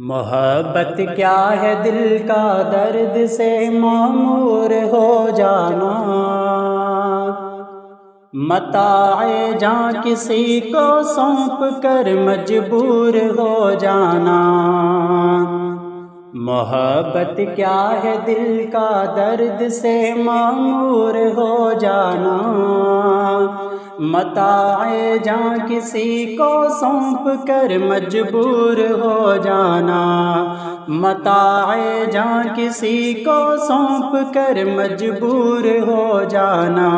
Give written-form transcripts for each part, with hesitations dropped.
محبت کیا ہے دل کا درد سے معمور ہو جانا، متاع جاں کسی کو سونپ کر مجبور ہو جانا۔ محبت کیا ہے دل کا درد سے معمور ہو جانا، متاع جاں کسی کو سونپ کر مجبور ہو جانا، متاع جاں کسی کو سونپ کر مجبور ہو جانا۔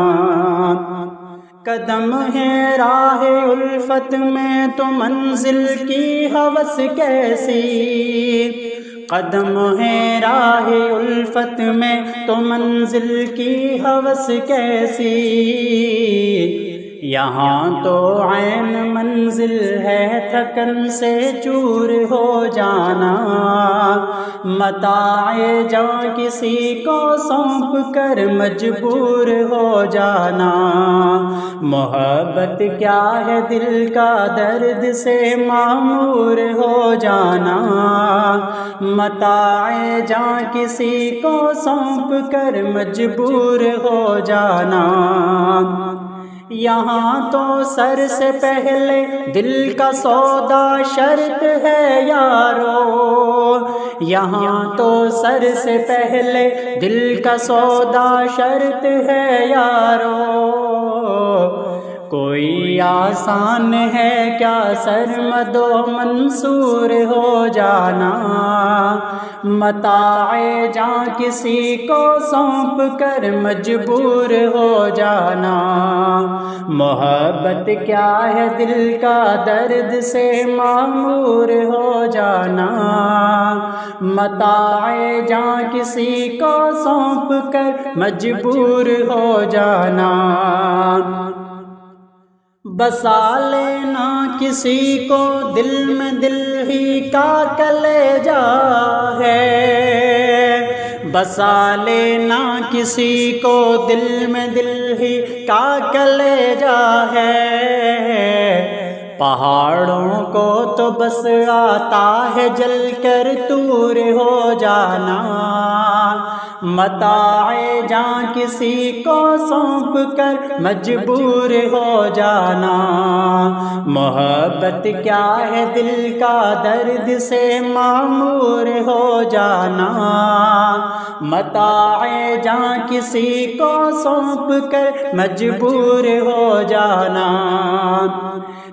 قدم ہے راہ الفت میں تو منزل کی ہوس کیسی، قدم ہے راہ الفت میں تو منزل کی ہوس کیسی، یہاں تو عین منزل ہے تھکن سے چور ہو جانا، متاع جاں کسی کو سونپ کر مجبور ہو جانا۔ محبت کیا ہے دل کا درد سے معمور ہو جانا، متاع جاں کسی کو سونپ کر مجبور ہو جانا۔ یہاں تو سر سے پہلے دل کا سودا شرط ہے یارو، یہاں تو سر سے پہلے دل کا سودا شرط ہے یارو، کوئی آسان ہے کیا سرمد و منصور ہو جانا، متاع جاں کسی کو سونپ کر مجبور ہو جانا۔ محبت کیا ہے دل کا درد سے معمور ہو جانا، متاع جاں کسی کو سونپ کر مجبور ہو جانا۔ بسا لینا کسی کو دل میں دل ہی کا کلیجا ہے، بسا لینا کسی کو دل میں دل ہی کا کلیجا ہے، پہاڑوں کو تو بس آتا ہے جل کر طور ہو جانا، متاع جاں کسی کو سونپ کر مجبور ہو جانا۔ محبت کیا ہے دل کا درد سے معمور ہو جانا، متاع جاں کسی کو سونپ کر مجبور ہو جانا۔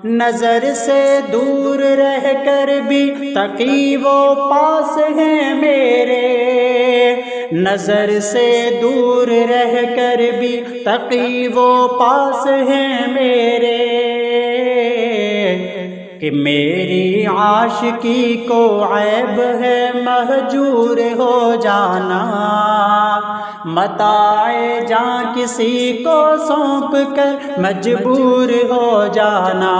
نظر سے دور رہ کر بھی تقی و پاس ہیں میرے، نظر سے دور رہ کر بھی تقی و پاس ہیں میرے، کہ میری عاشقی کو عیب ہے مہجور ہو جانا، متاع جاں کسی کو سونپ کر مجبور ہو جانا۔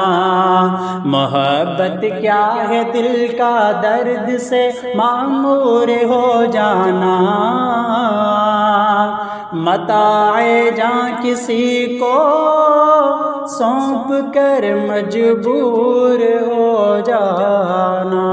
محبت کیا ہے دل کا درد سے معمور ہو جانا، متاع جاں کسی کو سونپ کر مجبور ہو جانا۔